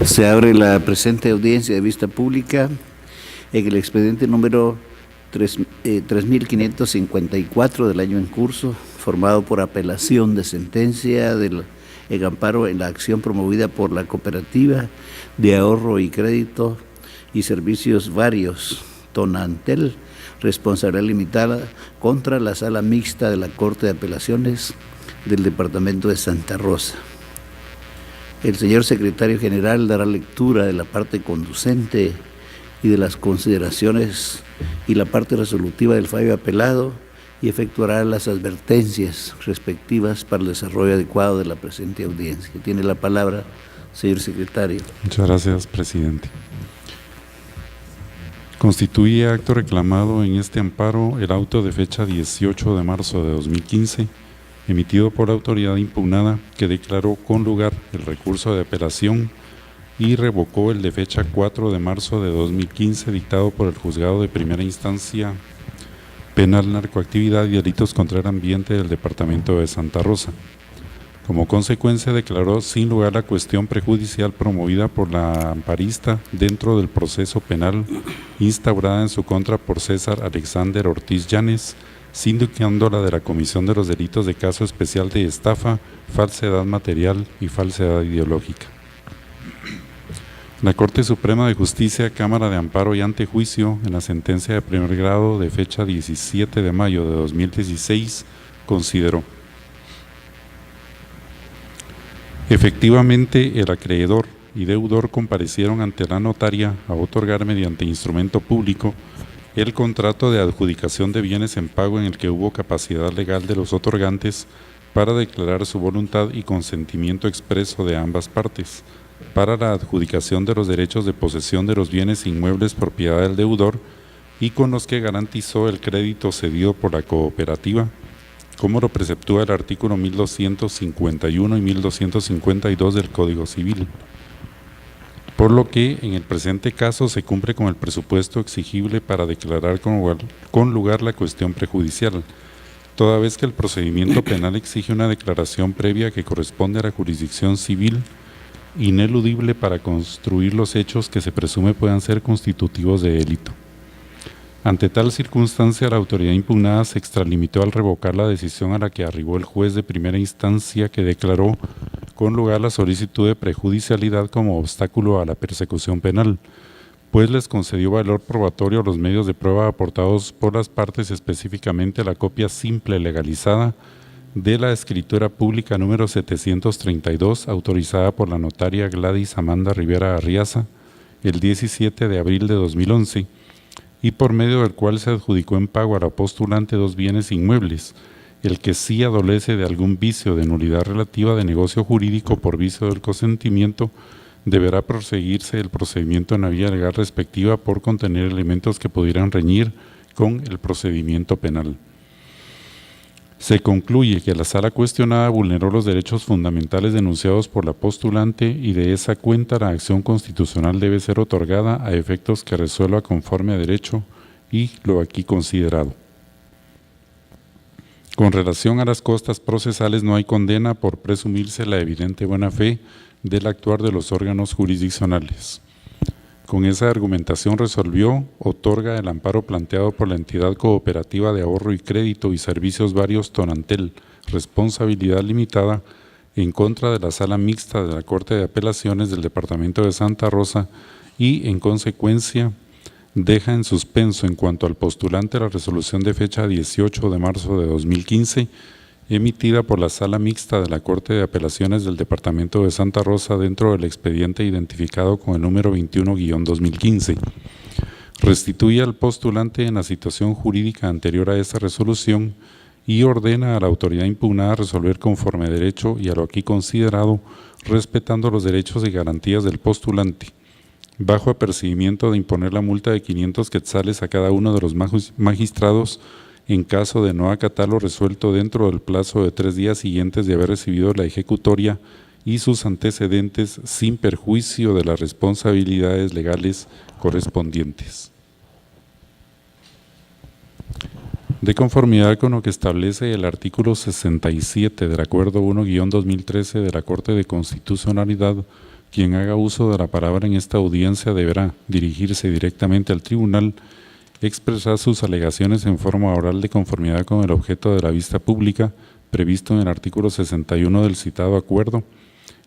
Se abre la presente audiencia de vista pública en el expediente número 3554 del año en curso, formado por apelación de sentencia en amparo en la acción promovida por la Cooperativa de Ahorro y Crédito y Servicios Varios, Tonantel, responsabilidad limitada, contra la Sala Mixta de la Corte de Apelaciones del Departamento de Santa Rosa. El señor secretario general dará lectura de la parte conducente y de las consideraciones y la parte resolutiva del fallo apelado y efectuará las advertencias respectivas para el desarrollo adecuado de la presente audiencia. Tiene la palabra, señor secretario. Muchas gracias, presidente. Constituye acto reclamado en este amparo el auto de fecha 18 de marzo de 2015, emitido por la autoridad impugnada, que declaró con lugar el recurso de apelación y revocó el de fecha 4 de marzo de 2015 dictado por el Juzgado de Primera Instancia Penal, Narcoactividad y Delitos contra el Ambiente del Departamento de Santa Rosa. Como consecuencia, declaró sin lugar la cuestión prejudicial promovida por la amparista dentro del proceso penal instaurada en su contra por César Alexander Ortiz Llanes, sindicándola de la comisión de los delitos de caso especial de estafa, falsedad material y falsedad ideológica. La Corte Suprema de Justicia, Cámara de Amparo y Antejuicio, en la sentencia de primer grado de fecha 17 de mayo de 2016, consideró: efectivamente, el acreedor y deudor comparecieron ante la notaria a otorgar mediante instrumento público el contrato de adjudicación de bienes en pago en el que hubo capacidad legal de los otorgantes para declarar su voluntad y consentimiento expreso de ambas partes para la adjudicación de los derechos de posesión de los bienes inmuebles propiedad del deudor y con los que garantizó el crédito cedido por la cooperativa, como lo preceptúa el artículo 1251 y 1252 del Código Civil. Por lo que, en el presente caso, se cumple con el presupuesto exigible para declarar con lugar la cuestión prejudicial, toda vez que el procedimiento penal exige una declaración previa que corresponde a la jurisdicción civil, ineludible para construir los hechos que se presume puedan ser constitutivos de delito. Ante tal circunstancia, la autoridad impugnada se extralimitó al revocar la decisión a la que arribó el juez de primera instancia, que declaró con lugar la solicitud de prejudicialidad como obstáculo a la persecución penal, pues les concedió valor probatorio a los medios de prueba aportados por las partes, específicamente la copia simple legalizada de la escritura pública número 732, autorizada por la notaria Gladys Amanda Rivera Arriaza el 17 de abril de 2011, y por medio del cual se adjudicó en pago a la postulante dos bienes inmuebles, el que sí adolece de algún vicio de nulidad relativa de negocio jurídico por vicio del consentimiento, deberá proseguirse el procedimiento en la vía legal respectiva por contener elementos que pudieran reñir con el procedimiento penal. Se concluye que la sala cuestionada vulneró los derechos fundamentales denunciados por la postulante y de esa cuenta la acción constitucional debe ser otorgada a efectos que resuelva conforme a derecho y lo aquí considerado. Con relación a las costas procesales, no hay condena por presumirse la evidente buena fe del actuar de los órganos jurisdiccionales. Con esa argumentación resolvió, otorga el amparo planteado por la entidad cooperativa de ahorro y crédito y servicios varios Tonantel, responsabilidad limitada, en contra de la Sala Mixta de la Corte de Apelaciones del Departamento de Santa Rosa y, en consecuencia, deja en suspenso en cuanto al postulante la resolución de fecha 18 de marzo de 2015, emitida por la Sala Mixta de la Corte de Apelaciones del Departamento de Santa Rosa dentro del expediente identificado con el número 21-2015. Restituye al postulante en la situación jurídica anterior a esta resolución y ordena a la autoridad impugnada resolver conforme a derecho y a lo aquí considerado, respetando los derechos y garantías del postulante, bajo apercibimiento de imponer la multa de 500 quetzales a cada uno de los magistrados en caso de no acatar lo resuelto dentro del plazo de 3 días siguientes de haber recibido la ejecutoria y sus antecedentes, sin perjuicio de las responsabilidades legales correspondientes. De conformidad con lo que establece el artículo 67 del Acuerdo 1-2013 de la Corte de Constitucionalidad, Quien haga uso de la palabra en esta audiencia deberá dirigirse directamente al tribunal, expresar sus alegaciones en forma oral de conformidad con el objeto de la vista pública previsto en el artículo 61 del citado acuerdo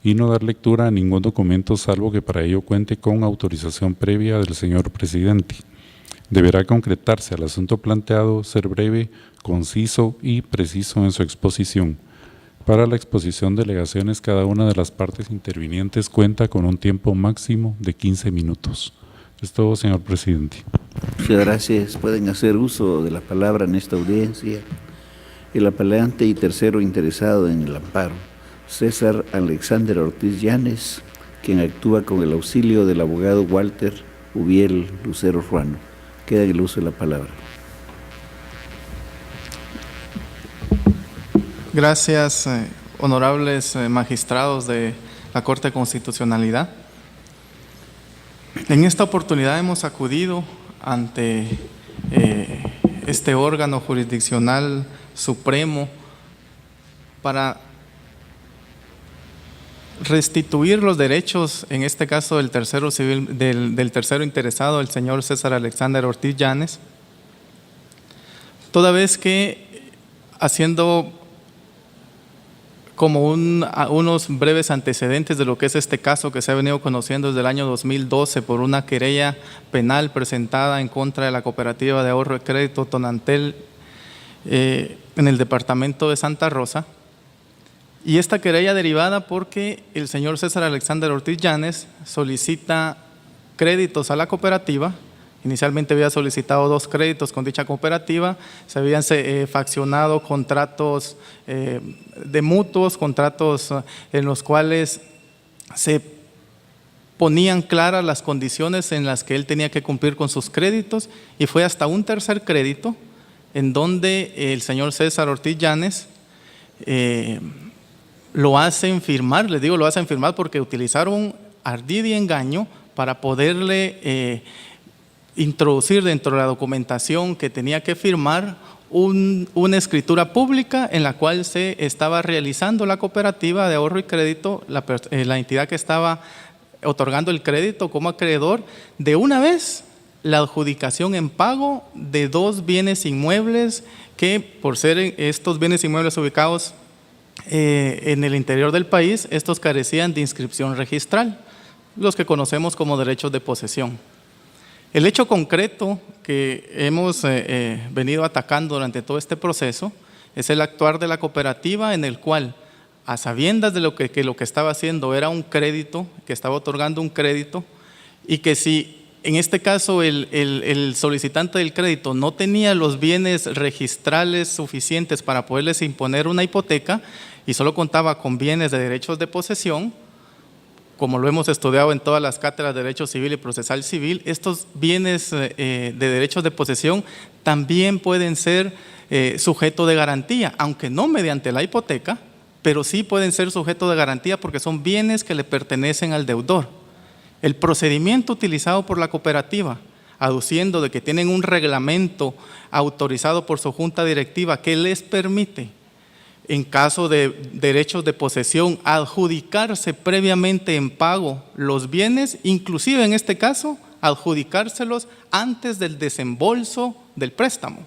y no dar lectura a ningún documento salvo que para ello cuente con autorización previa del señor presidente. Deberá concretarse al asunto planteado, ser breve, conciso y preciso en su exposición. Para la exposición de alegaciones, cada una de las partes intervinientes cuenta con un tiempo máximo de 15 minutos. Es todo, señor presidente. Muchas gracias. Pueden hacer uso de la palabra en esta audiencia el apelante y tercero interesado en el amparo, César Alexander Ortiz Llanes, quien actúa con el auxilio del abogado Walter Ubiel Lucero Ruano. Queda en el uso de la palabra. Gracias, honorables magistrados de la Corte de Constitucionalidad. En esta oportunidad hemos acudido ante este órgano jurisdiccional supremo para restituir los derechos, en este caso del tercero civil, del tercero interesado, el señor César Alexander Ortiz Llanes, toda vez que haciendo como unos breves antecedentes de lo que es este caso que se ha venido conociendo desde el año 2012 por una querella penal presentada en contra de la Cooperativa de Ahorro y Crédito Tonantel en el departamento de Santa Rosa. Y esta querella derivada porque el señor César Alexander Ortiz Llanes solicita créditos a la cooperativa. Inicialmente había solicitado 2 créditos con dicha cooperativa, se habían faccionado contratos de mutuos, contratos en los cuales se ponían claras las condiciones en las que él tenía que cumplir con sus créditos, y fue hasta un tercer crédito en donde el señor César Ortiz Llanes lo hacen firmar. Les digo lo hacen firmar porque utilizaron ardid y engaño para poderle introducir dentro de la documentación que tenía que firmar una escritura pública en la cual se estaba realizando la cooperativa de ahorro y crédito, la entidad que estaba otorgando el crédito como acreedor, de una vez la adjudicación en pago de 2 bienes inmuebles que, por ser estos bienes inmuebles ubicados en el interior del país, estos carecían de inscripción registral, los que conocemos como derechos de posesión. El hecho concreto que hemos venido atacando durante todo este proceso es el actuar de la cooperativa, en el cual, a sabiendas de lo que estaba haciendo era un crédito, que estaba otorgando un crédito, y que si en este caso el solicitante del crédito no tenía los bienes registrales suficientes para poderles imponer una hipoteca y solo contaba con bienes de derechos de posesión, como lo hemos estudiado en todas las cátedras de Derecho Civil y Procesal Civil, estos bienes de derechos de posesión también pueden ser sujeto de garantía, aunque no mediante la hipoteca, pero sí pueden ser sujeto de garantía porque son bienes que le pertenecen al deudor. El procedimiento utilizado por la cooperativa, aduciendo de que tienen un reglamento autorizado por su junta directiva que les permite, en caso de derechos de posesión, adjudicarse previamente en pago los bienes, inclusive en este caso, adjudicárselos antes del desembolso del préstamo.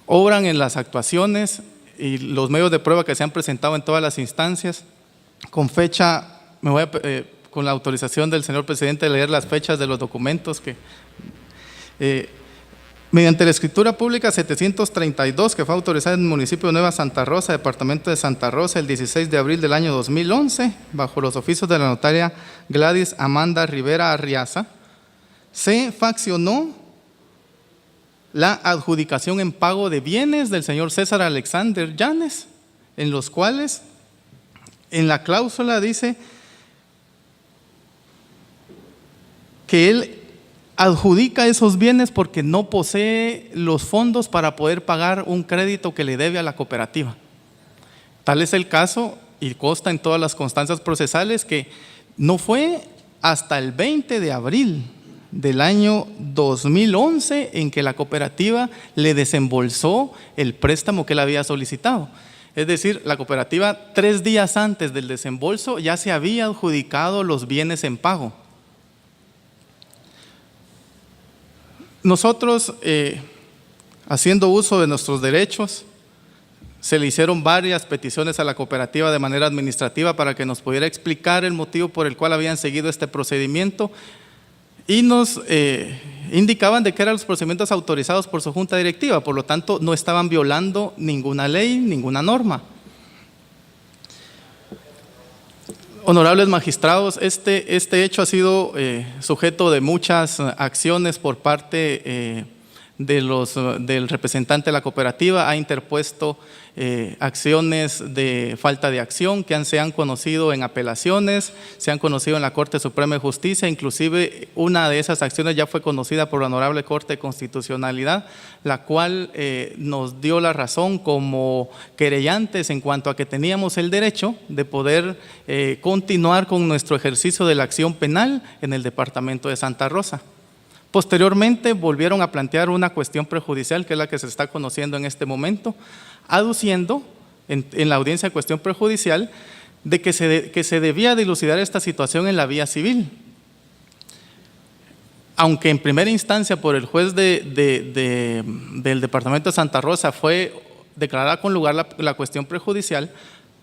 Obran en las actuaciones y los medios de prueba que se han presentado en todas las instancias, con fecha, con la autorización del señor presidente, leer las fechas de los documentos que… mediante la escritura pública 732, que fue autorizada en el municipio de Nueva Santa Rosa, departamento de Santa Rosa, el 16 de abril del año 2011, bajo los oficios de la notaria Gladys Amanda Rivera Arriaza, se faccionó la adjudicación en pago de bienes del señor César Alexander Llanes, en los cuales en la cláusula dice que él adjudica esos bienes porque no posee los fondos para poder pagar un crédito que le debe a la cooperativa. Tal es el caso, y consta en todas las constancias procesales, que no fue hasta el 20 de abril del año 2011 en que la cooperativa le desembolsó el préstamo que él había solicitado. Es decir, la cooperativa 3 días antes del desembolso ya se había adjudicado los bienes en pago. Nosotros, haciendo uso de nuestros derechos, se le hicieron varias peticiones a la cooperativa de manera administrativa para que nos pudiera explicar el motivo por el cual habían seguido este procedimiento y nos indicaban de que eran los procedimientos autorizados por su junta directiva, por lo tanto no estaban violando ninguna ley, ninguna norma. Honorables magistrados, este hecho ha sido sujeto de muchas acciones por parte del representante de la cooperativa. Ha interpuesto acciones de falta de acción que se han conocido en apelaciones, se han conocido en la Corte Suprema de Justicia, inclusive una de esas acciones ya fue conocida por la Honorable Corte de Constitucionalidad, la cual nos dio la razón como querellantes en cuanto a que teníamos el derecho de poder continuar con nuestro ejercicio de la acción penal en el departamento de Santa Rosa. Posteriormente volvieron a plantear una cuestión prejudicial, que es la que se está conociendo en este momento, aduciendo en la audiencia de cuestión prejudicial de que se debía dilucidar esta situación en la vía civil. Aunque en primera instancia por el juez del departamento de Santa Rosa fue declarada con lugar la cuestión prejudicial,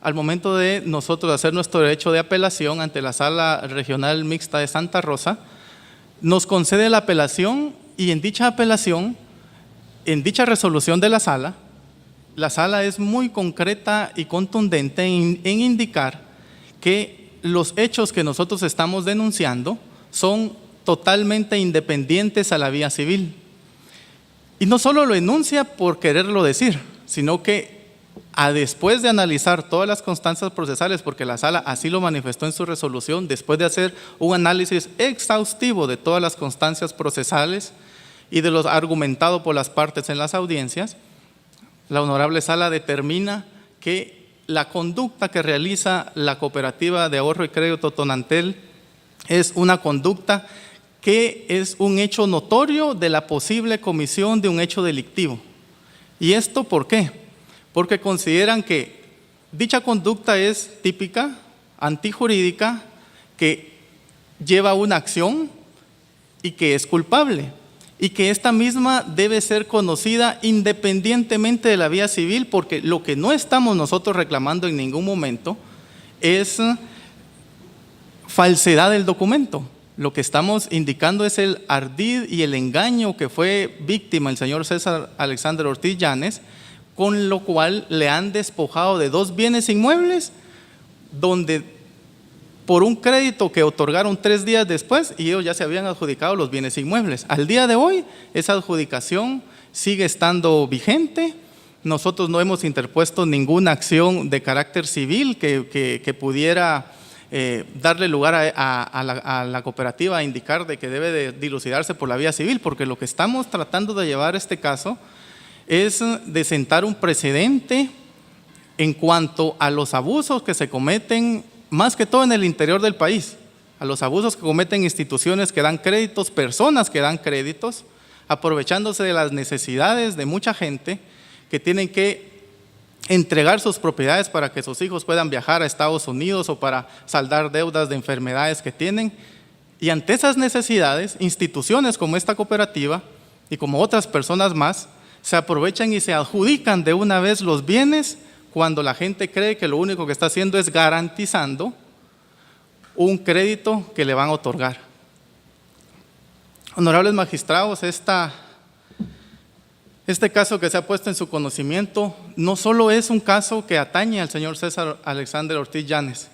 al momento de nosotros hacer nuestro derecho de apelación ante la Sala Regional Mixta de Santa Rosa, nos concede la apelación y en dicha apelación, en dicha resolución de la sala es muy concreta y contundente en indicar que los hechos que nosotros estamos denunciando son totalmente independientes a la vía civil. Y no solo lo enuncia por quererlo decir, sino que después de analizar todas las constancias procesales, porque la sala así lo manifestó en su resolución, después de hacer un análisis exhaustivo de todas las constancias procesales y de lo argumentado por las partes en las audiencias, la honorable sala determina que la conducta que realiza la Cooperativa de Ahorro y Crédito Tonantel es una conducta que es un hecho notorio de la posible comisión de un hecho delictivo. ¿Y esto por qué? Porque consideran que dicha conducta es típica, antijurídica, que lleva una acción y que es culpable, y que esta misma debe ser conocida independientemente de la vía civil, porque lo que no estamos nosotros reclamando en ningún momento es falsedad del documento. Lo que estamos indicando es el ardid y el engaño que fue víctima el señor César Alexander Ortiz Llanes, con lo cual le han despojado de 2 bienes inmuebles, donde por un crédito que otorgaron 3 días después, y ellos ya se habían adjudicado los bienes inmuebles. Al día de hoy, esa adjudicación sigue estando vigente. Nosotros no hemos interpuesto ninguna acción de carácter civil que pudiera darle lugar a la cooperativa a indicar de que debe de dilucidarse por la vía civil, porque lo que estamos tratando de llevar este caso es de sentar un precedente en cuanto a los abusos que se cometen, más que todo en el interior del país, a los abusos que cometen instituciones que dan créditos, personas que dan créditos, aprovechándose de las necesidades de mucha gente que tienen que entregar sus propiedades para que sus hijos puedan viajar a Estados Unidos o para saldar deudas de enfermedades que tienen. Y ante esas necesidades, instituciones como esta cooperativa y como otras personas más, se aprovechan y se adjudican de una vez los bienes cuando la gente cree que lo único que está haciendo es garantizando un crédito que le van a otorgar. Honorables magistrados, este caso que se ha puesto en su conocimiento no solo es un caso que atañe al señor César Alexander Ortiz Llanes.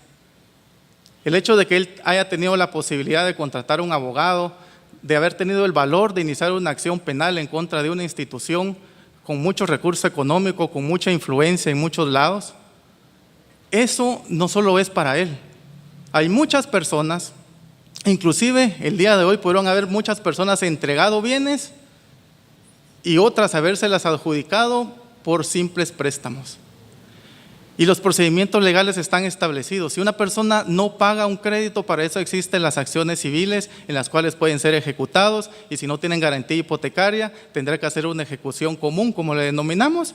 El hecho de que él haya tenido la posibilidad de contratar un abogado, de haber tenido el valor de iniciar una acción penal en contra de una institución con mucho recurso económico, con mucha influencia en muchos lados, eso no solo es para él. Hay muchas personas, inclusive el día de hoy pudieron haber muchas personas entregado bienes y otras habérselas adjudicado por simples préstamos. Y los procedimientos legales están establecidos. Si una persona no paga un crédito, para eso existen las acciones civiles en las cuales pueden ser ejecutados, y si no tienen garantía hipotecaria, tendrá que hacer una ejecución común, como le denominamos,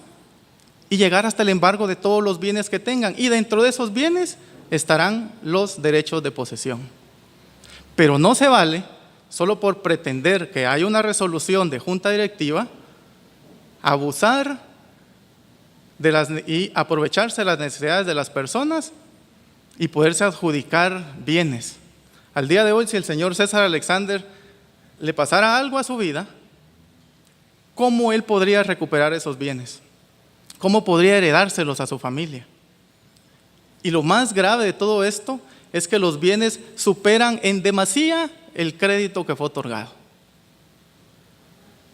y llegar hasta el embargo de todos los bienes que tengan. Y dentro de esos bienes estarán los derechos de posesión. Pero no se vale, solo por pretender que hay una resolución de junta directiva, abusar y aprovecharse de las necesidades de las personas y poderse adjudicar bienes. Al día de hoy, si el señor César Alexander le pasara algo a su vida, ¿cómo él podría recuperar esos bienes? ¿Cómo podría heredárselos a su familia? Y lo más grave de todo esto es que los bienes superan en demasía el crédito que fue otorgado.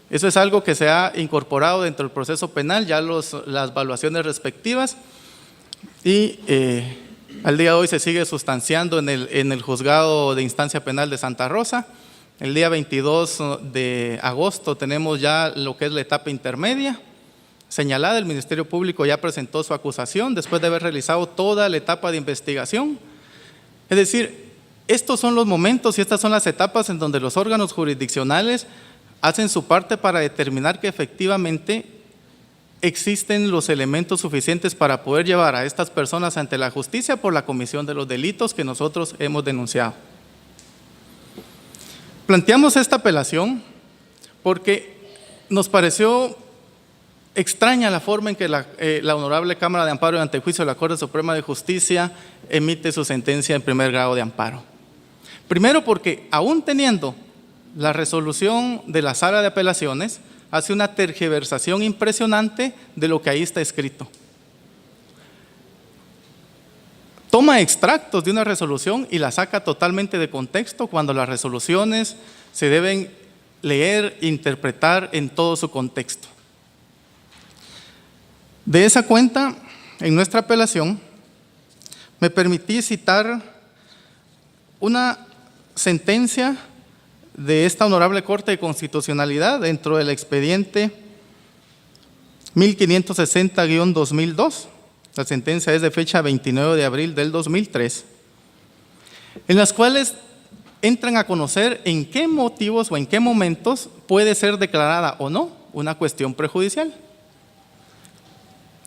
Eso es algo que se ha incorporado dentro del proceso penal, ya las evaluaciones respectivas, y al día de hoy se sigue sustanciando en el juzgado de instancia penal de Santa Rosa. El día 22 de agosto tenemos ya lo que es la etapa intermedia señalada. El Ministerio Público ya presentó su acusación después de haber realizado toda la etapa de investigación. Es decir, estos son los momentos y estas son las etapas en donde los órganos jurisdiccionales hacen su parte para determinar que efectivamente existen los elementos suficientes para poder llevar a estas personas ante la justicia por la comisión de los delitos que nosotros hemos denunciado. Planteamos esta apelación porque nos pareció extraña la forma en que la Honorable Cámara de Amparo y Antejuicio de la Corte Suprema de Justicia emite su sentencia en primer grado de amparo. Primero porque, aún teniendo la resolución de la Sala de Apelaciones, hace una tergiversación impresionante de lo que ahí está escrito. Toma extractos de una resolución y la saca totalmente de contexto, cuando las resoluciones se deben leer e interpretar en todo su contexto. De esa cuenta, en nuestra apelación, me permití citar una sentencia de esta Honorable Corte de Constitucionalidad dentro del expediente 1560-2002. La sentencia es de fecha 29 de abril del 2003, en las cuales entran a conocer en qué motivos o en qué momentos puede ser declarada o no una cuestión prejudicial.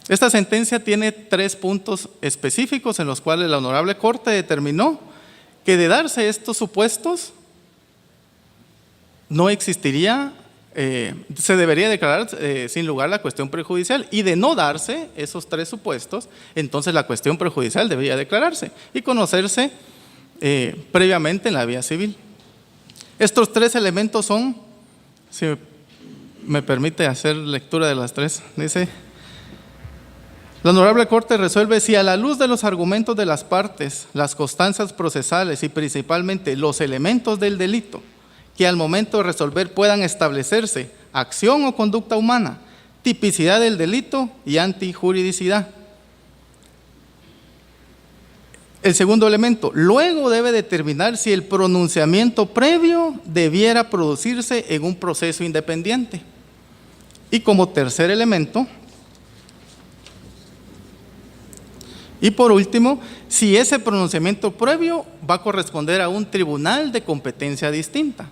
Esta sentencia tiene 3 puntos específicos en los cuales la Honorable Corte determinó que, de darse estos supuestos, no existiría, se debería declarar sin lugar la cuestión prejudicial, y de no darse esos 3 supuestos, entonces la cuestión prejudicial debería declararse y conocerse previamente en la vía civil. Estos 3 elementos son, si me permite hacer lectura de las 3, dice: la Honorable Corte resuelve si, a la luz de los argumentos de las partes, las constancias procesales y principalmente los elementos del delito, que al momento de resolver puedan establecerse acción o conducta humana, tipicidad del delito y antijuridicidad. El segundo elemento, luego debe determinar si el pronunciamiento previo debiera producirse en un proceso independiente. Y como tercer elemento, y por último, si ese pronunciamiento previo va a corresponder a un tribunal de competencia distinta.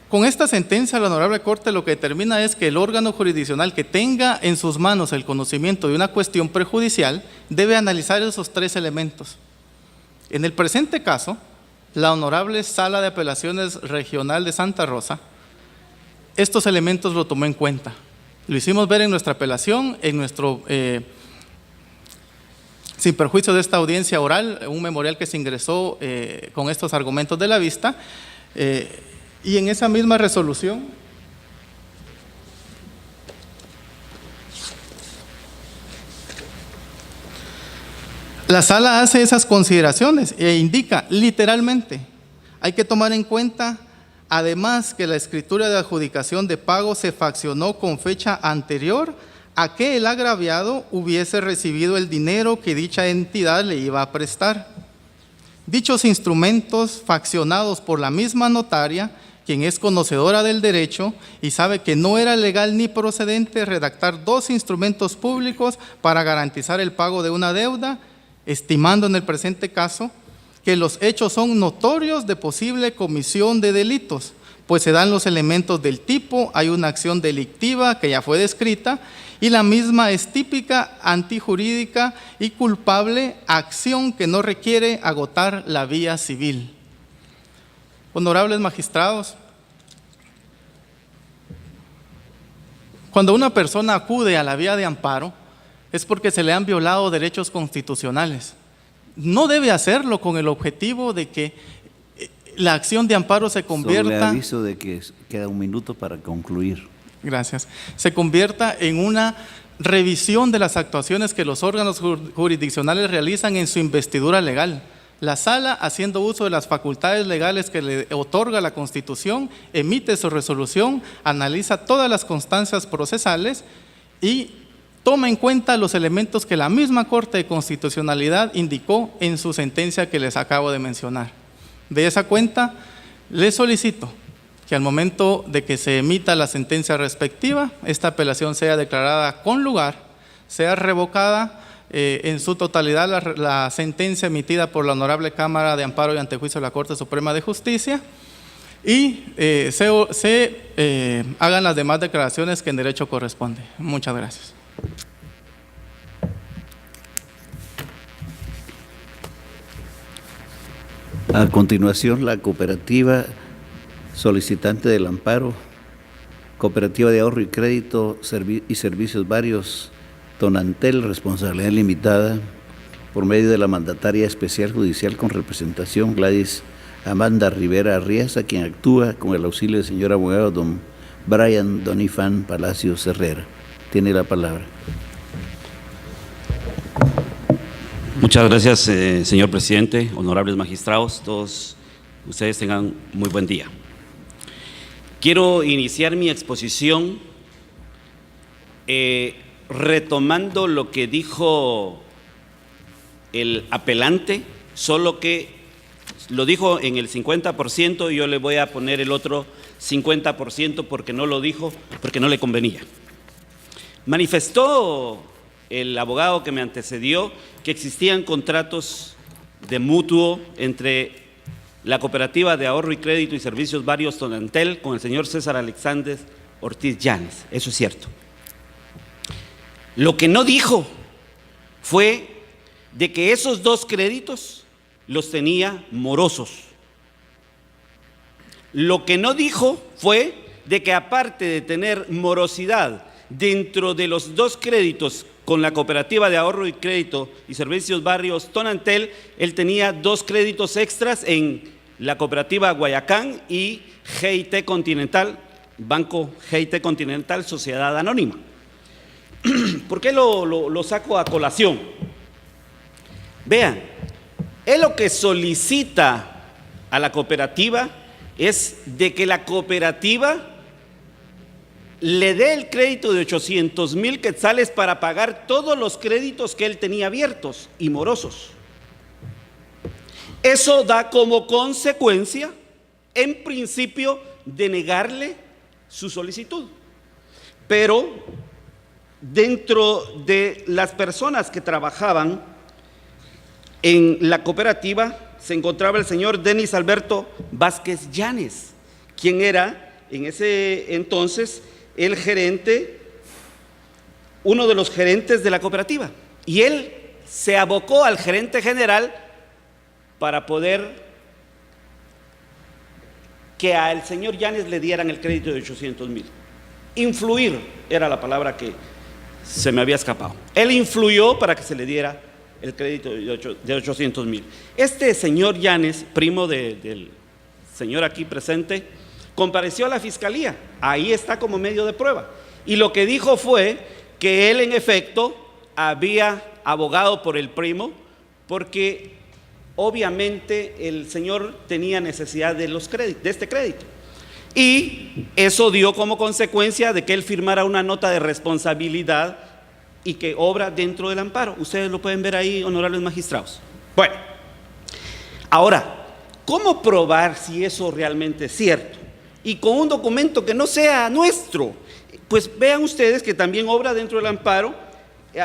Con esta sentencia, la Honorable Corte lo que determina es que el órgano jurisdiccional que tenga en sus manos el conocimiento de una cuestión prejudicial debe analizar esos 3 elementos. En el presente caso, la Honorable Sala de Apelaciones Regional de Santa Rosa, estos elementos lo tomó en cuenta. Lo hicimos ver en nuestra apelación, en nuestro, sin perjuicio de esta audiencia oral, un memorial que se ingresó con estos argumentos de la vista, y en esa misma resolución la sala hace esas consideraciones e indica literalmente: hay que tomar en cuenta además que la escritura de adjudicación de pago se faccionó con fecha anterior a que el agraviado hubiese recibido el dinero que dicha entidad le iba a prestar. Dichos instrumentos faccionados por la misma notaria, quien es conocedora del derecho y sabe que no era legal ni procedente redactar 2 instrumentos públicos para garantizar el pago de una deuda, estimando en el presente caso que los hechos son notorios de posible comisión de delitos, pues se dan los elementos del tipo, hay una acción delictiva que ya fue descrita, y la misma es típica, antijurídica y culpable acción que no requiere agotar la vía civil. Honorables magistrados, cuando una persona acude a la vía de amparo es porque se le han violado derechos constitucionales. No debe hacerlo con el objetivo de que la acción de amparo se convierta… Solo le aviso de que queda un minuto para concluir. Gracias. Se convierta en una revisión de las actuaciones que los órganos jurisdiccionales realizan en su investidura legal. La sala, haciendo uso de las facultades legales que le otorga la Constitución, emite su resolución, analiza todas las constancias procesales y toma en cuenta los elementos que la misma Corte de Constitucionalidad indicó en su sentencia que les acabo de mencionar. De esa cuenta, les solicito que al momento de que se emita la sentencia respectiva, esta apelación sea declarada con lugar, sea revocada en su totalidad la sentencia emitida por la Honorable Cámara de Amparo y Antejuicio de la Corte Suprema de Justicia y se hagan las demás declaraciones que en derecho corresponde. Muchas gracias. A continuación, la cooperativa solicitante del amparo, Cooperativa de Ahorro y Crédito y Servicios Varios, Tonantel, responsabilidad limitada, por medio de la mandataria especial judicial con representación, Gladys Amanda Rivera Arriaza, quien actúa con el auxilio del señor abogado don Brian Donifán Palacios Herrera. Tiene la palabra. Muchas gracias, señor presidente, honorables magistrados, todos ustedes tengan muy buen día. Quiero iniciar mi exposición retomando lo que dijo el apelante, solo que lo dijo en el 50% y yo le voy a poner el otro 50% porque no lo dijo, porque no le convenía. Manifestó el abogado que me antecedió que existían contratos de mutuo entre la Cooperativa de Ahorro y Crédito y Servicios Varios Tonantel con el señor César Alexander Ortiz Llanes. Eso es cierto. Lo que no dijo fue de que esos dos créditos los tenía morosos. Lo que no dijo fue de que aparte de tener morosidad dentro de los dos créditos con la Cooperativa de Ahorro y Crédito y Servicios Varios Tonantel, él tenía dos créditos extras en la Cooperativa Guayacán y GIT Continental, Banco GIT Continental, Sociedad Anónima. ¿Por qué lo saco a colación? Vean, él lo que solicita a la cooperativa es de que la cooperativa le dé el crédito de 800,000 quetzales para pagar todos los créditos que él tenía abiertos y morosos. Eso da como consecuencia, en principio, de negarle su solicitud. Pero dentro de las personas que trabajaban en la cooperativa se encontraba el señor Denis Alberto Vázquez Llanes, quien era en ese entonces el gerente, uno de los gerentes de la cooperativa, y él se abocó al gerente general para poder que al señor Llanes le dieran el crédito de 800,000. Influir era la palabra que se me había escapado. Él influyó para que se le diera el crédito de 800,000. Este señor Llanes, primo del señor aquí presente, compareció a la fiscalía, ahí está como medio de prueba, y lo que dijo fue que él en efecto había abogado por el primo porque obviamente el señor tenía necesidad de este crédito, y eso dio como consecuencia de que él firmara una nota de responsabilidad y que obra dentro del amparo. Ustedes lo pueden ver ahí, honorables magistrados. Bueno, ahora, ¿cómo probar si eso realmente es cierto? Y con un documento que no sea nuestro. Pues vean ustedes que también obra dentro del amparo.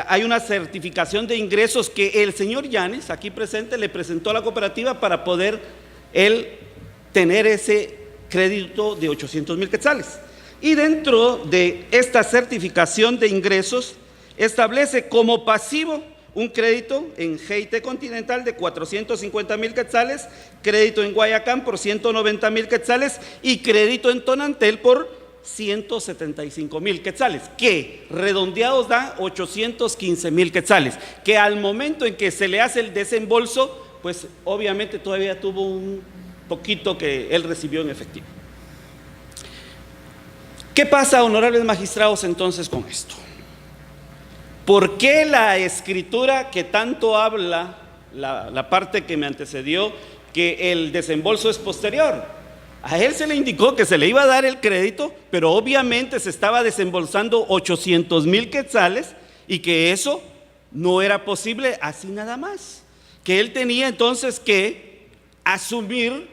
Hay una certificación de ingresos que el señor Llanes, aquí presente, le presentó a la cooperativa para poder él tener ese crédito de 800,000 quetzales. Y dentro de esta certificación de ingresos establece como pasivo un crédito en GIT Continental de 450,000 quetzales, crédito en Guayacán por 190,000 quetzales y crédito en Tonantel por 175,000 quetzales, que redondeados da 815,000 quetzales, que al momento en que se le hace el desembolso, pues obviamente todavía tuvo un poquito que él recibió en efectivo. ¿Qué pasa, honorables magistrados, entonces con esto? ¿Por qué la escritura que tanto habla, la parte que me antecedió, que el desembolso es posterior? A él se le indicó que se le iba a dar el crédito, pero obviamente se estaba desembolsando 800,000 quetzales y que eso no era posible así nada más. Que él tenía entonces que asumir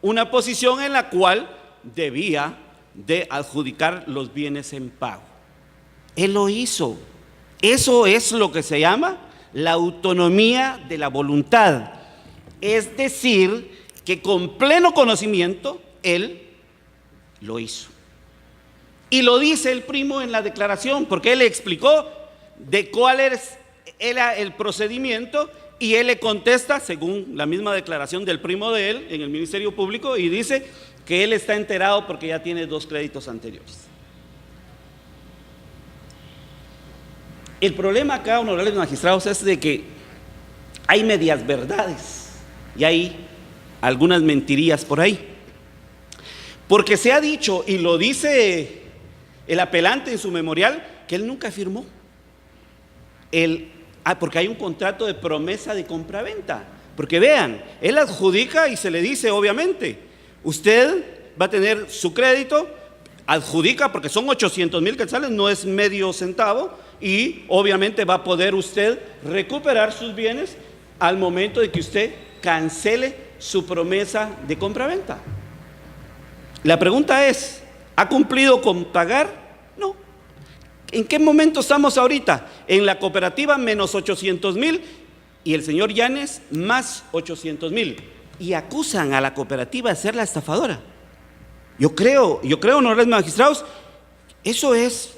una posición en la cual debía de adjudicar los bienes en pago. Él lo hizo. Eso es lo que se llama la autonomía de la voluntad. Es decir, que con pleno conocimiento él lo hizo. Y lo dice el primo en la declaración, porque él le explicó de cuál era el procedimiento y él le contesta, según la misma declaración del primo de él en el Ministerio Público, y dice que él está enterado porque ya tiene 2 créditos anteriores. El problema acá, honorables magistrados, es de que hay medias verdades y hay algunas mentirías por ahí. Porque se ha dicho, y lo dice el apelante en su memorial, que él nunca firmó. Porque hay un contrato de promesa de compraventa. Porque vean, él adjudica y se le dice, obviamente, usted va a tener su crédito, adjudica porque son 800,000 quetzales, no es medio centavo, y obviamente va a poder usted recuperar sus bienes al momento de que usted cancele su promesa de compraventa. La pregunta es, ¿ha cumplido con pagar? No. ¿En qué momento estamos ahorita? En la cooperativa menos 800,000 y el señor Yanes más 800,000. Y acusan a la cooperativa de ser la estafadora. Yo creo, honorables magistrados, eso es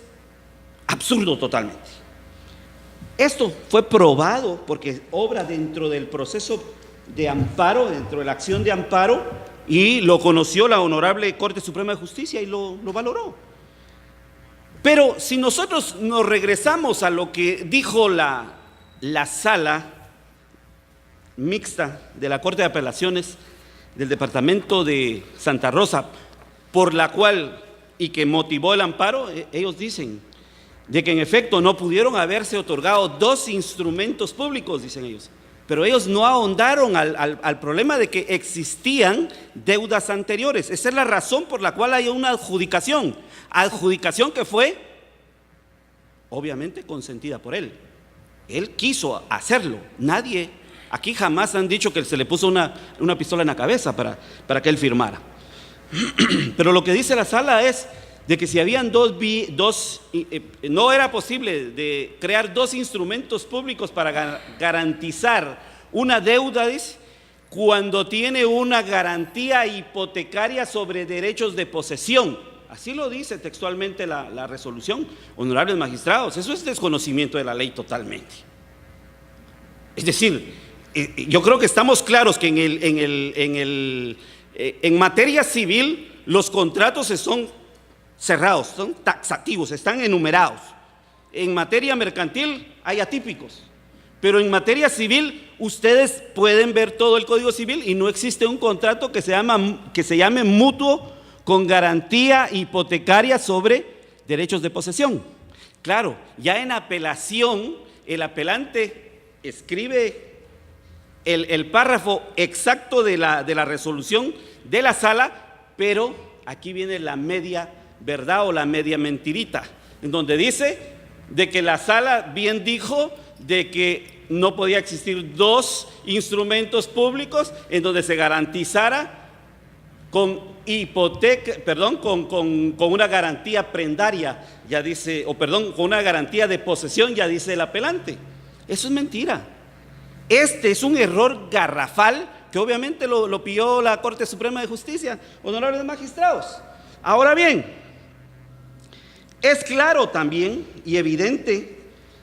absurdo totalmente. Esto fue probado porque obra dentro del proceso de amparo, dentro de la acción de amparo, y lo conoció la Honorable Corte Suprema de Justicia y lo valoró. Pero si nosotros nos regresamos a lo que dijo la sala mixta de la Corte de Apelaciones del Departamento de Santa Rosa, por la cual y que motivó el amparo, ellos dicen de que en efecto no pudieron haberse otorgado 2 instrumentos públicos, dicen ellos, pero ellos no ahondaron al problema de que existían deudas anteriores. Esa es la razón por la cual hay una adjudicación que fue obviamente consentida por él. Él quiso hacerlo. Nadie, aquí jamás han dicho que se le puso una pistola en la cabeza para que él firmara. Pero lo que dice la sala es de que si habían no era posible de crear 2 instrumentos públicos para garantizar una deuda, dice, cuando tiene una garantía hipotecaria sobre derechos de posesión. Así lo dice textualmente la resolución, honorables magistrados. Eso es desconocimiento de la ley totalmente. Es decir, yo creo que estamos claros que en materia civil los contratos son cerrados, son taxativos, están enumerados. En materia mercantil hay atípicos, pero en materia civil ustedes pueden ver todo el Código Civil y no existe un contrato que se llame mutuo con garantía hipotecaria sobre derechos de posesión. Claro, ya en apelación el apelante escribe el párrafo exacto de la resolución de la sala, pero aquí viene la media verdad o la media mentirita, en donde dice de que la sala bien dijo de que no podía existir 2 instrumentos públicos en donde se garantizara con con una garantía prendaria, ya dice, con una garantía de posesión, ya dice el apelante. Eso es mentira. Este es un error garrafal que obviamente lo pilló la Corte Suprema de Justicia, honorables magistrados. Ahora bien, es claro también y evidente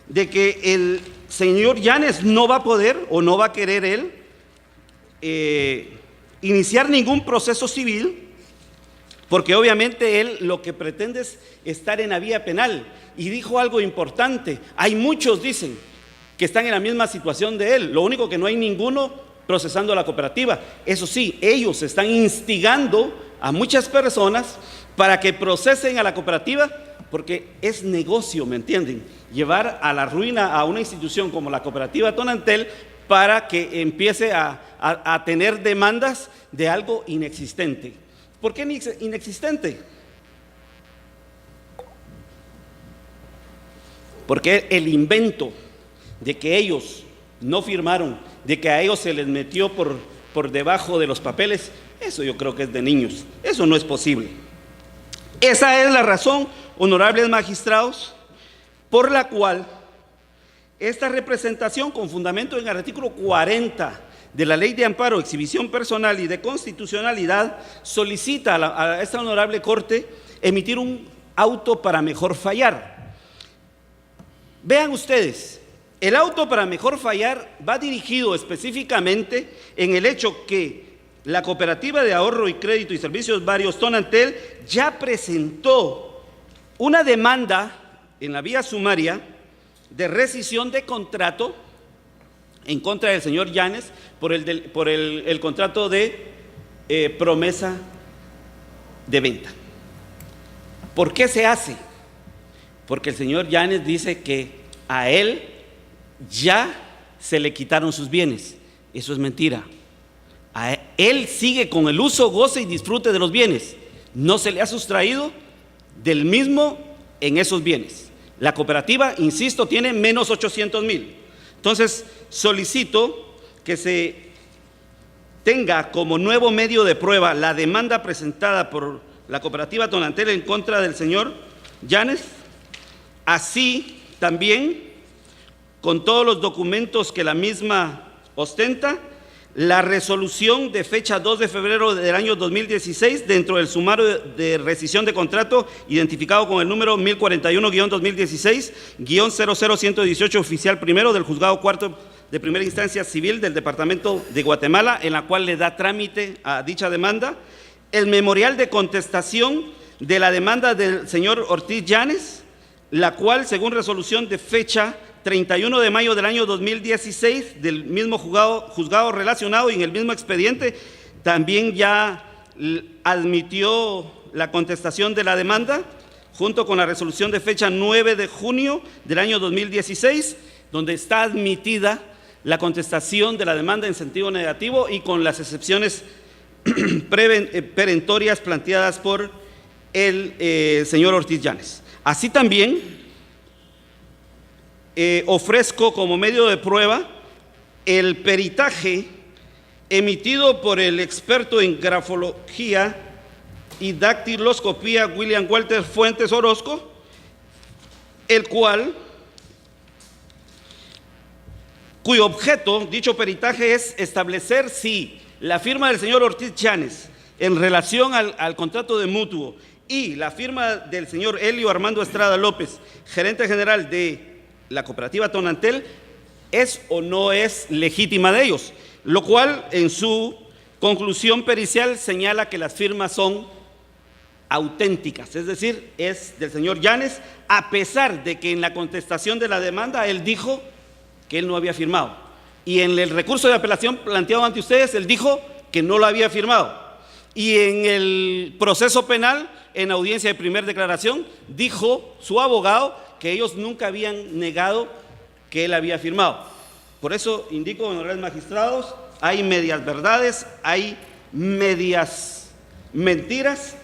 de que el señor Yanes no va a poder o no va a querer él iniciar ningún proceso civil, porque obviamente él lo que pretende es estar en la vía penal. Y dijo algo importante: hay muchos, dicen, que están en la misma situación de él, lo único que no hay ninguno procesando a la cooperativa. Eso sí, ellos están instigando a muchas personas para que procesen a la cooperativa, porque es negocio, ¿me entienden? Llevar a la ruina a una institución como la cooperativa Tonantel para que empiece a tener demandas de algo inexistente. ¿Por qué inexistente? Porque el invento de que ellos no firmaron, de que a ellos se les metió por debajo de los papeles, eso yo creo que es de niños. Eso no es posible. Esa es la razón, honorables magistrados, por la cual esta representación, con fundamento en el artículo 40 de la Ley de Amparo, Exhibición Personal y de Constitucionalidad, solicita a esta honorable Corte emitir un auto para mejor fallar. Vean ustedes, el auto para mejor fallar va dirigido específicamente en el hecho que la Cooperativa de Ahorro y Crédito y Servicios Varios Tonantel ya presentó una demanda en la vía sumaria de rescisión de contrato en contra del señor Yanes por el contrato de promesa de venta. ¿Por qué se hace? Porque el señor Yanes dice que a él ya se le quitaron sus bienes. Eso es mentira. Él sigue con el uso, goce y disfrute de los bienes. No se le ha sustraído del mismo en esos bienes. La cooperativa, insisto, tiene menos 800,000. Entonces, solicito que se tenga como nuevo medio de prueba la demanda presentada por la cooperativa Tonantel en contra del señor Yanes, así también con todos los documentos que la misma ostenta, la resolución de fecha 2 de febrero del año 2016 dentro del sumario de rescisión de contrato identificado con el número 1041-2016-00118 oficial primero del juzgado cuarto de primera instancia civil del departamento de Guatemala, en la cual le da trámite a dicha demanda, el memorial de contestación de la demanda del señor Ortiz Yanes, la cual según resolución de fecha 31 de mayo del año 2016 del mismo juzgado relacionado y en el mismo expediente, también ya admitió la contestación de la demanda, junto con la resolución de fecha 9 de junio del año 2016, donde está admitida la contestación de la demanda en sentido negativo y con las excepciones perentorias planteadas por el señor Ortiz Yanes. Así también ofrezco como medio de prueba el peritaje emitido por el experto en grafología y dactiloscopía William Walter Fuentes Orozco, el cuyo objeto, dicho peritaje, es establecer si la firma del señor Ortiz Yanes en relación al contrato de mutuo y la firma del señor Elio Armando Estrada López, gerente general de la cooperativa Tonantel, es o no es legítima de ellos, lo cual en su conclusión pericial señala que las firmas son auténticas, es decir, es del señor Yanes, a pesar de que en la contestación de la demanda él dijo que él no había firmado, y en el recurso de apelación planteado ante ustedes él dijo que no lo había firmado, y en el proceso penal, en audiencia de primera declaración, dijo su abogado que ellos nunca habían negado que él había firmado. Por eso indico, honorables magistrados, hay medias verdades, hay medias mentiras,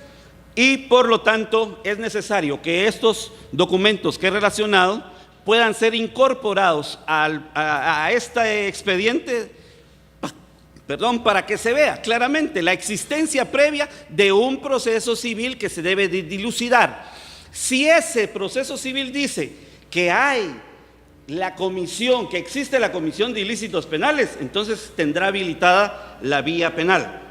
y por lo tanto es necesario que estos documentos que he relacionado puedan ser incorporados a este expediente, para que se vea claramente la existencia previa de un proceso civil que se debe dilucidar. Si ese proceso civil dice que hay la comisión, que existe la comisión de ilícitos penales, entonces tendrá habilitada la vía penal.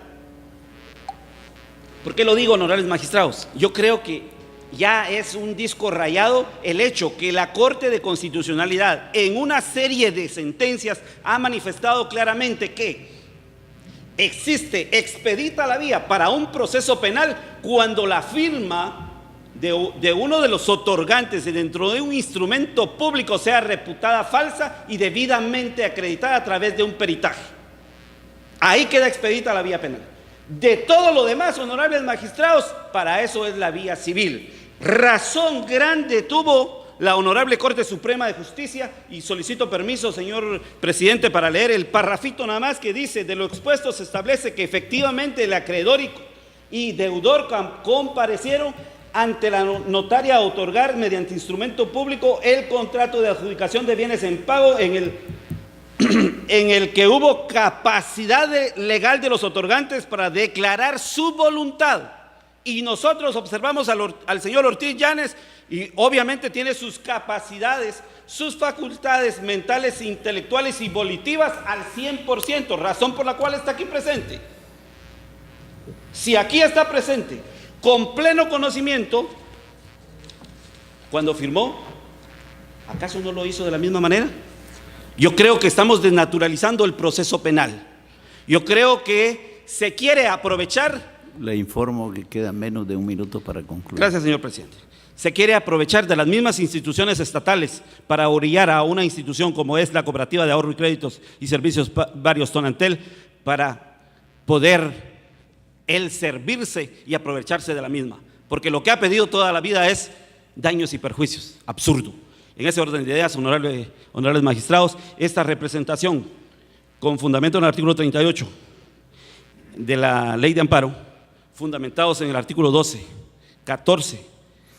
¿Por qué lo digo, honorables magistrados? Yo creo que ya es un disco rayado el hecho que la Corte de Constitucionalidad en una serie de sentencias ha manifestado claramente que existe, expedita la vía para un proceso penal cuando la firma de uno de los otorgantes dentro de un instrumento público sea reputada falsa y debidamente acreditada a través de un peritaje. Ahí queda expedita la vía penal. De todo lo demás, honorables magistrados, para eso es la vía civil. Razón grande tuvo la Honorable Corte Suprema de Justicia, y solicito permiso, señor presidente, para leer el parrafito nada más que dice: de lo expuesto se establece que efectivamente el acreedor y deudor comparecieron ante la notaria a otorgar mediante instrumento público el contrato de adjudicación de bienes en pago en el que hubo capacidad legal de los otorgantes para declarar su voluntad. Y nosotros observamos al señor Ortiz Llanes, y obviamente tiene sus capacidades, sus facultades mentales, intelectuales y volitivas al 100%, razón por la cual está aquí presente. Si aquí está presente con pleno conocimiento, cuando firmó, ¿acaso no lo hizo de la misma manera? Yo creo que estamos desnaturalizando el proceso penal. Yo creo que se quiere aprovechar. Le informo que queda menos de un minuto para concluir. Gracias, señor presidente. Se quiere aprovechar de las mismas instituciones estatales para orillar a una institución como es la Cooperativa de Ahorro y Créditos y Servicios Varios Tonantel para poder él servirse y aprovecharse de la misma, porque lo que ha pedido toda la vida es daños y perjuicios. Absurdo. En ese orden de ideas, honorables magistrados, esta representación con fundamento en el artículo 38 de la Ley de Amparo, fundamentados en el artículo 12, 14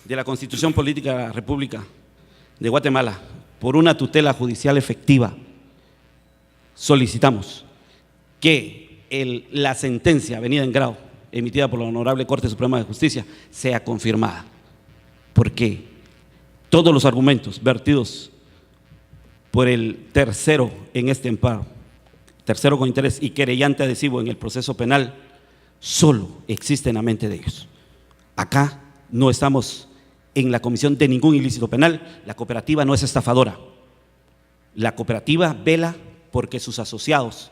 de la Constitución Política de la República de Guatemala, por una tutela judicial efectiva, solicitamos que la sentencia venida en grado, emitida por la Honorable Corte Suprema de Justicia, sea confirmada, porque todos los argumentos vertidos por el tercero en este amparo, tercero con interés y querellante adhesivo en el proceso penal, solo existe en la mente de ellos. Acá no estamos en la comisión de ningún ilícito penal. La cooperativa no es estafadora. La cooperativa vela porque sus asociados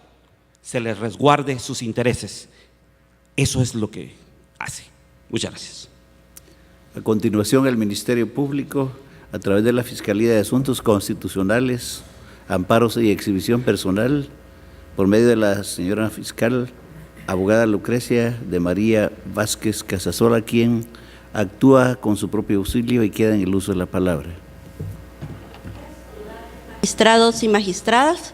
se les resguarde sus intereses. Eso es lo que hace. Muchas gracias. A continuación, el Ministerio Público, a través de la Fiscalía de Asuntos Constitucionales, Amparos y Exhibición Personal, por medio de la señora fiscal, abogada Lucrecia de María Vázquez Casasola, quien actúa con su propio auxilio y queda en el uso de la palabra. Magistrados y magistradas,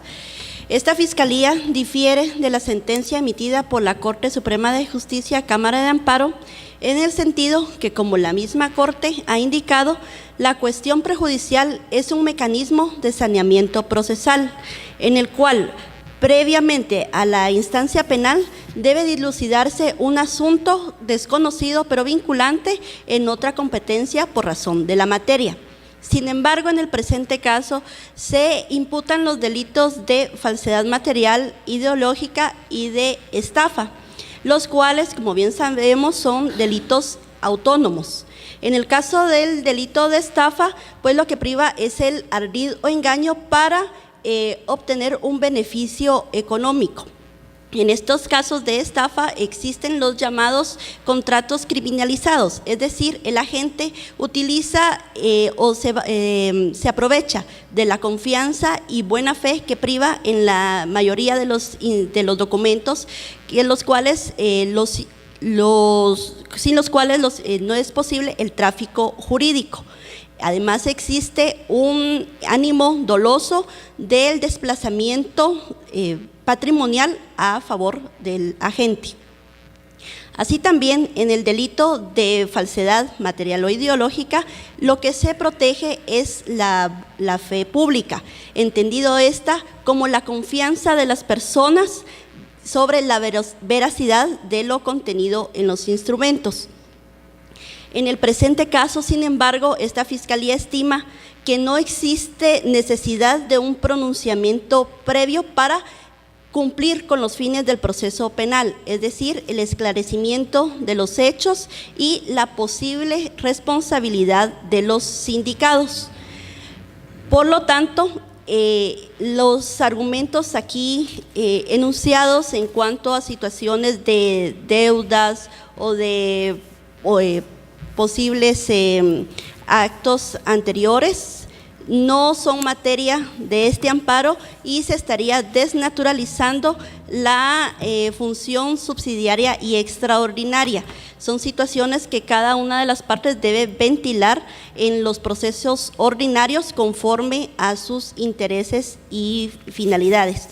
esta Fiscalía difiere de la sentencia emitida por la Corte Suprema de Justicia, Cámara de Amparo, en el sentido que, como la misma Corte ha indicado, la cuestión prejudicial es un mecanismo de saneamiento procesal, en el cual, previamente a la instancia penal, debe dilucidarse un asunto desconocido pero vinculante en otra competencia por razón de la materia. Sin embargo, en el presente caso se imputan los delitos de falsedad material, ideológica y de estafa, los cuales, como bien sabemos, son delitos autónomos. En el caso del delito de estafa, pues lo que priva es el ardid o engaño para obtener un beneficio económico. En estos casos de estafa existen los llamados contratos criminalizados, es decir, el agente utiliza o se aprovecha de la confianza y buena fe que priva en la mayoría de los documentos, en los cuales sin los cuales no es posible el tráfico jurídico. Además, existe un ánimo doloso del desplazamiento patrimonial a favor del agente. Así también, en el delito de falsedad material o ideológica, lo que se protege es la fe pública, entendido esta como la confianza de las personas sobre la veracidad de lo contenido en los instrumentos. En el presente caso, sin embargo, esta Fiscalía estima que no existe necesidad de un pronunciamiento previo para cumplir con los fines del proceso penal, es decir, el esclarecimiento de los hechos y la posible responsabilidad de los sindicados. Por lo tanto, los argumentos aquí enunciados en cuanto a situaciones de deudas o de posibles actos anteriores no son materia de este amparo y se estaría desnaturalizando la función subsidiaria y extraordinaria. Son situaciones que cada una de las partes debe ventilar en los procesos ordinarios conforme a sus intereses y finalidades.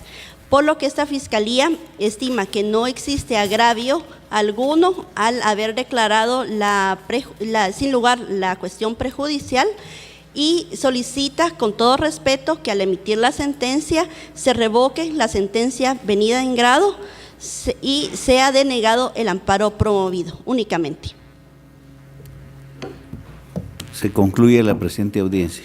Por lo que esta Fiscalía estima que no existe agravio alguno al haber declarado sin lugar la cuestión prejudicial y solicita con todo respeto que al emitir la sentencia se revoque la sentencia venida en grado y sea denegado el amparo promovido únicamente. Se concluye la presente audiencia.